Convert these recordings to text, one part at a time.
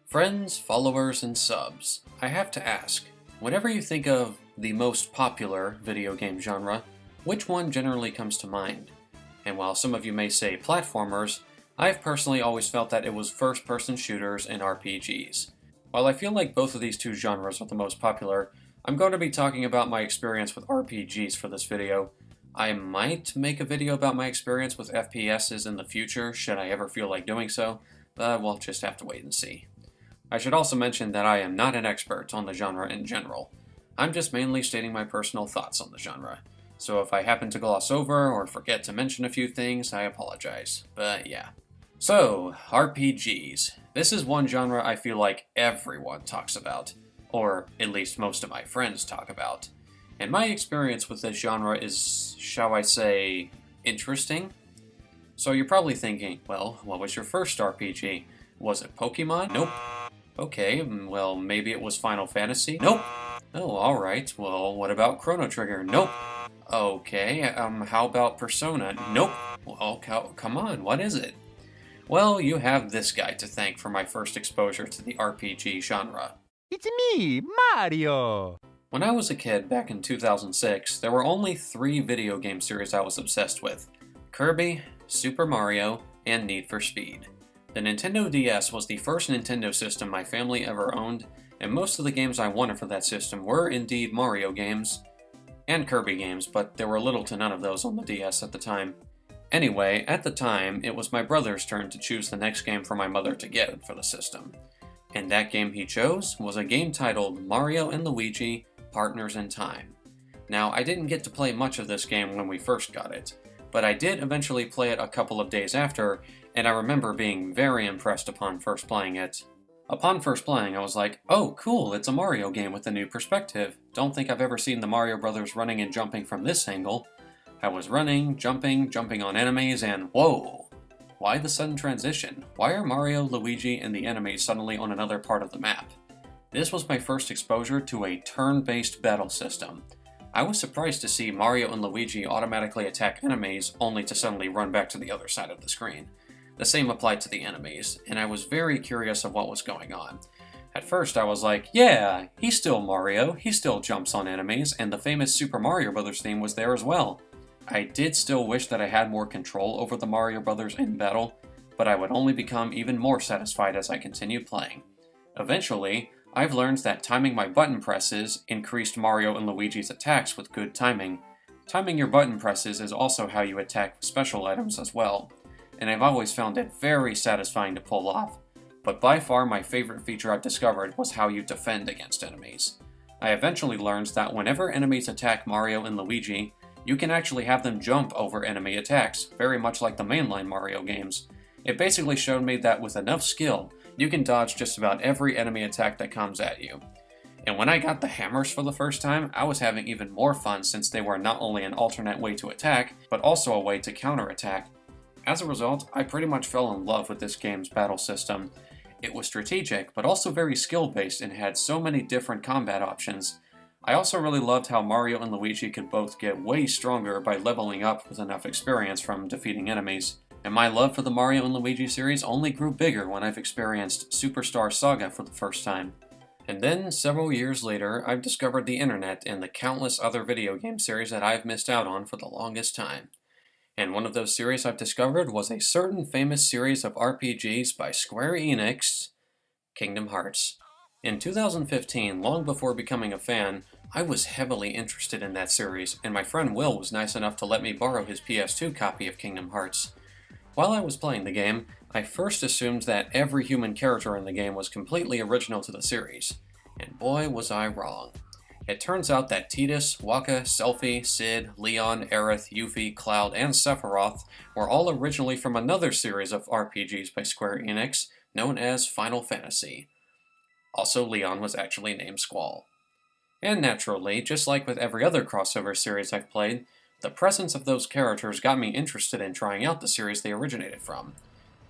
Friends, followers, and subs, I have to ask, whenever you think of the most popular video game genre, which one generally comes to mind? And while some of you may say platformers, I've personally always felt that it was first-person shooters and RPGs. While I feel like both of these two genres are the most popular, I'm going to be talking about my experience with RPGs for this video. I might make a video about my experience with FPSs in the future, should I ever feel like doing so, but we'll just have to wait and see. I should also mention that I am not an expert on the genre in general. I'm just mainly stating my personal thoughts on the genre. So if I happen to gloss over or forget to mention a few things, I apologize. But yeah. So, RPGs. This is one genre I feel like everyone talks about. Or at least most of my friends talk about. And my experience with this genre is, shall I say, interesting? So you're probably thinking, well, what was your first RPG? Was it Pokemon? Nope. Okay, well, maybe it was Final Fantasy? Nope. Oh, alright, well, what about Chrono Trigger? Nope. Okay, how about Persona? Nope. Well, come on, what is it? Well, you have this guy to thank for my first exposure to the RPG genre. It's me, Mario! When I was a kid back in 2006, there were only 3 video game series I was obsessed with: Kirby, Super Mario, and Need for Speed. The Nintendo DS was the first Nintendo system my family ever owned, and most of the games I wanted for that system were indeed Mario games and Kirby games, but there were little to none of those on the DS at the time. Anyway, at the time, it was my brother's turn to choose the next game for my mother to get for the system. And that game he chose was a game titled Mario and Luigi Partners in Time. Now, I didn't get to play much of this game when we first got it, but I did eventually play it a couple of days after, and I remember being very impressed upon first playing it. Upon first playing, I was like, oh cool, it's a Mario game with a new perspective. Don't think I've ever seen the Mario Brothers running and jumping from this angle. I was running, jumping on enemies, and whoa! Why the sudden transition? Why are Mario, Luigi, and the enemies suddenly on another part of the map? This was my first exposure to a turn-based battle system. I was surprised to see Mario and Luigi automatically attack enemies, only to suddenly run back to the other side of the screen. The same applied to the enemies, and I was very curious of what was going on. At first I was like, yeah, he's still Mario, he still jumps on enemies, and the famous Super Mario Bros. Theme was there as well. I did still wish that I had more control over the Mario Brothers in battle, but I would only become even more satisfied as I continued playing. Eventually, I've learned that timing my button presses increased Mario and Luigi's attacks with good timing. Timing your button presses is also how you attack special items as well, and I've always found it very satisfying to pull off. But by far my favorite feature I've discovered was how you defend against enemies. I eventually learned that whenever enemies attack Mario and Luigi, you can actually have them jump over enemy attacks, very much like the mainline Mario games. It basically showed me that with enough skill, you can dodge just about every enemy attack that comes at you. And when I got the hammers for the first time, I was having even more fun since they were not only an alternate way to attack, but also a way to counterattack. As a result, I pretty much fell in love with this game's battle system. It was strategic, but also very skill-based and had so many different combat options. I also really loved how Mario and Luigi could both get way stronger by leveling up with enough experience from defeating enemies. And my love for the Mario and Luigi series only grew bigger when I've experienced Superstar Saga for the first time. And then, several years later, I've discovered the internet and the countless other video game series that I've missed out on for the longest time. And one of those series I've discovered was a certain famous series of RPGs by Square Enix, Kingdom Hearts. In 2015, long before becoming a fan, I was heavily interested in that series, and my friend Will was nice enough to let me borrow his PS2 copy of Kingdom Hearts. While I was playing the game, I first assumed that every human character in the game was completely original to the series, and boy was I wrong. It turns out that Tidus, Wakka, Selphie, Cid, Leon, Aerith, Yuffie, Cloud, and Sephiroth were all originally from another series of RPGs by Square Enix, known as Final Fantasy. Also, Leon was actually named Squall. And naturally, just like with every other crossover series I've played, the presence of those characters got me interested in trying out the series they originated from.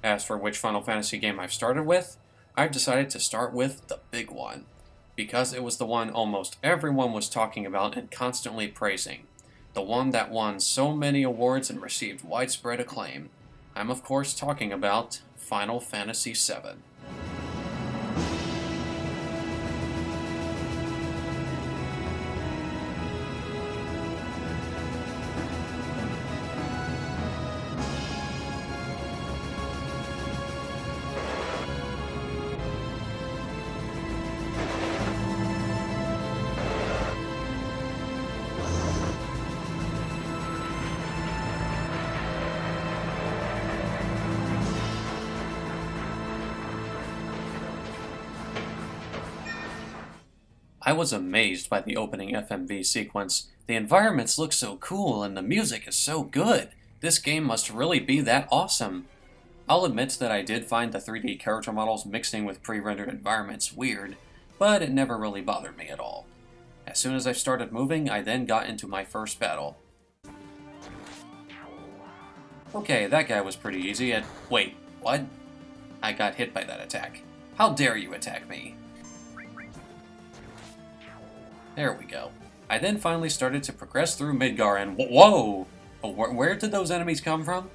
As for which Final Fantasy game I've started with, I've decided to start with the big one, because it was the one almost everyone was talking about and constantly praising. The one that won so many awards and received widespread acclaim. I'm of course talking about Final Fantasy VII. I was amazed by the opening FMV sequence. The environments look so cool and the music is so good. This game must really be that awesome. I'll admit that I did find the 3D character models mixing with pre-rendered environments weird, but it never really bothered me at all. As soon as I started moving, I then got into my first battle. Okay, that guy was pretty easy. Wait, what? I got hit by that attack. How dare you attack me? There we go. I then finally started to progress through Midgar and whoa! Where did those enemies come from?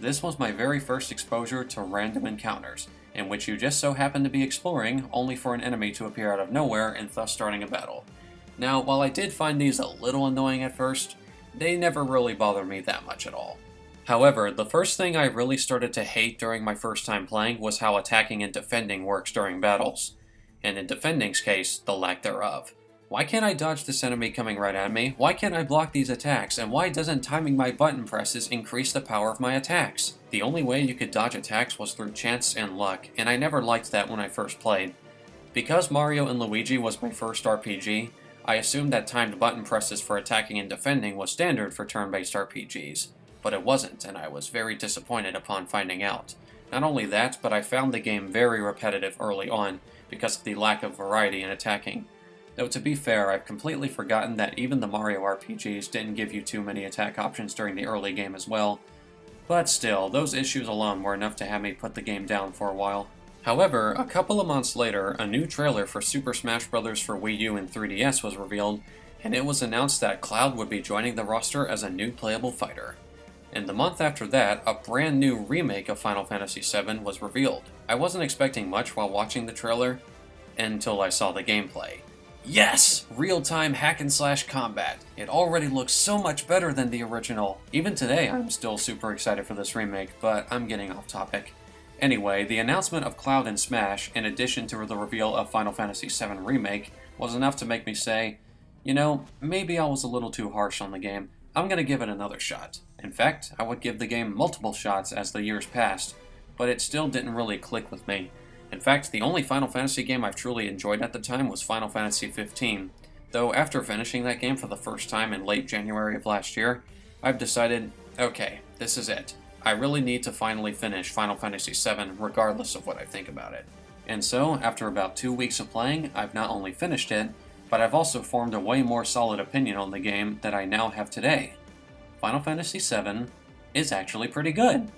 This was my very first exposure to random encounters, in which you just so happen to be exploring, only for an enemy to appear out of nowhere and thus starting a battle. Now, while I did find these a little annoying at first, they never really bothered me that much at all. However, the first thing I really started to hate during my first time playing was how attacking and defending works during battles, and in defending's case, the lack thereof. Why can't I dodge this enemy coming right at me? Why can't I block these attacks? And why doesn't timing my button presses increase the power of my attacks? The only way you could dodge attacks was through chance and luck, and I never liked that when I first played. Because Mario and Luigi was my first RPG, I assumed that timed button presses for attacking and defending was standard for turn-based RPGs. But it wasn't, and I was very disappointed upon finding out. Not only that, but I found the game very repetitive early on, because of the lack of variety in attacking. Though to be fair, I've completely forgotten that even the Mario RPGs didn't give you too many attack options during the early game as well. But still, those issues alone were enough to have me put the game down for a while. However, a couple of months later, a new trailer for Super Smash Bros. For Wii U and 3DS was revealed, and it was announced that Cloud would be joining the roster as a new playable fighter. And the month after that, a brand new remake of Final Fantasy VII was revealed. I wasn't expecting much while watching the trailer, until I saw the gameplay. Yes! Real-time hack-and-slash combat. It already looks so much better than the original. Even today, I'm still super excited for this remake, but I'm getting off topic. Anyway, the announcement of Cloud and Smash, in addition to the reveal of Final Fantasy VII Remake, was enough to make me say, you know, maybe I was a little too harsh on the game. I'm gonna give it another shot. In fact, I would give the game multiple shots as the years passed, but it still didn't really click with me. In fact, the only Final Fantasy game I've truly enjoyed at the time was Final Fantasy XV, though after finishing that game for the first time in late January of last year, I've decided, okay, this is it. I really need to finally finish Final Fantasy VII regardless of what I think about it. And so, after about 2 weeks of playing, I've not only finished it, but I've also formed a way more solid opinion on the game that I now have today. Final Fantasy VII is actually pretty good.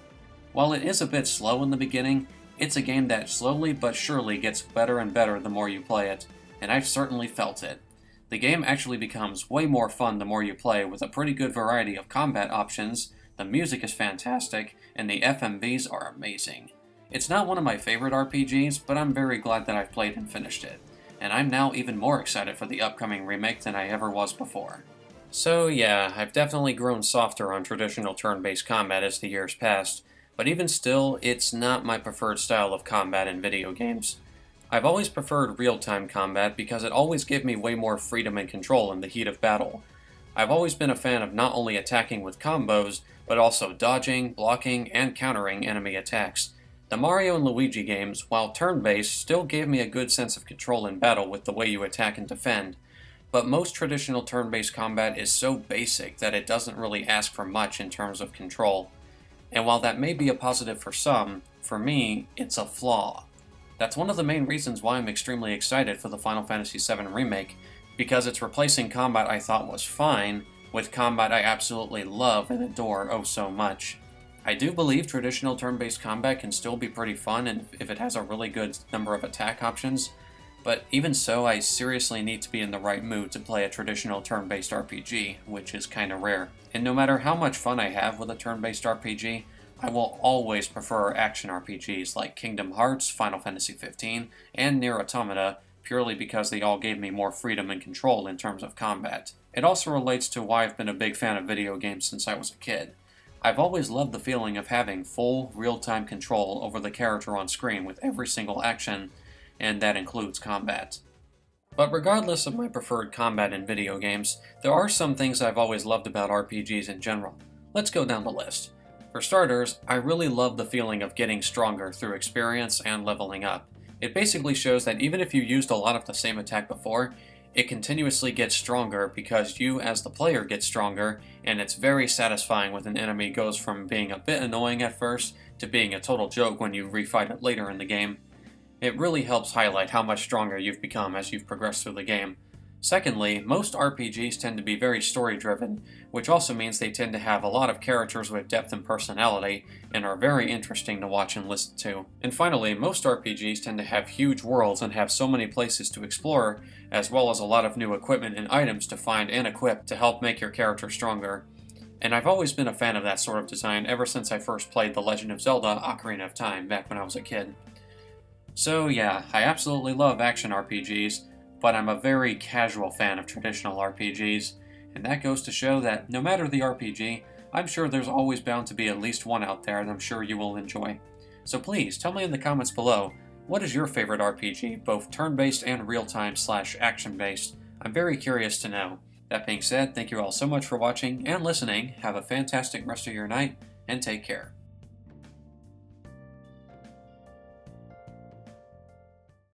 While it is a bit slow in the beginning, it's a game that slowly but surely gets better and better the more you play it, and I've certainly felt it. The game actually becomes way more fun the more you play, with a pretty good variety of combat options, the music is fantastic, and the FMVs are amazing. It's not one of my favorite RPGs, but I'm very glad that I've played and finished it, and I'm now even more excited for the upcoming remake than I ever was before. So yeah, I've definitely grown softer on traditional turn-based combat as the years passed, but even still, it's not my preferred style of combat in video games. I've always preferred real-time combat because it always gave me way more freedom and control in the heat of battle. I've always been a fan of not only attacking with combos, but also dodging, blocking, and countering enemy attacks. The Mario and Luigi games, while turn-based, still gave me a good sense of control in battle with the way you attack and defend, but most traditional turn-based combat is so basic that it doesn't really ask for much in terms of control. And while that may be a positive for some, for me, it's a flaw. That's one of the main reasons why I'm extremely excited for the Final Fantasy VII Remake, because it's replacing combat I thought was fine with combat I absolutely love and adore oh so much. I do believe traditional turn-based combat can still be pretty fun and if it has a really good number of attack options, but even so, I seriously need to be in the right mood to play a traditional turn-based RPG, which is kinda rare. And no matter how much fun I have with a turn-based RPG, I will always prefer action RPGs like Kingdom Hearts, Final Fantasy XV, and Nier Automata, purely because they all gave me more freedom and control in terms of combat. It also relates to why I've been a big fan of video games since I was a kid. I've always loved the feeling of having full, real-time control over the character on screen with every single action, and that includes combat. But regardless of my preferred combat in video games, there are some things I've always loved about RPGs in general. Let's go down the list. For starters, I really love the feeling of getting stronger through experience and leveling up. It basically shows that even if you used a lot of the same attack before, It continuously gets stronger because you as the player get stronger, and it's very satisfying when an enemy goes from being a bit annoying at first to being a total joke when you refight it later in the game. It really helps highlight how much stronger you've become as you've progressed through the game. Secondly, most RPGs tend to be very story-driven, which also means they tend to have a lot of characters with depth and personality, and are very interesting to watch and listen to. And finally, most RPGs tend to have huge worlds and have so many places to explore, as well as a lot of new equipment and items to find and equip to help make your character stronger. And I've always been a fan of that sort of design ever since I first played The Legend of Zelda: Ocarina of Time back when I was a kid. So yeah, I absolutely love action RPGs, but I'm a very casual fan of traditional RPGs, and that goes to show that no matter the RPG, I'm sure there's always bound to be at least one out there that I'm sure you will enjoy. So please, tell me in the comments below, what is your favorite RPG, both turn-based and real-time / action-based? I'm very curious to know. That being said, thank you all so much for watching and listening, have a fantastic rest of your night, and take care.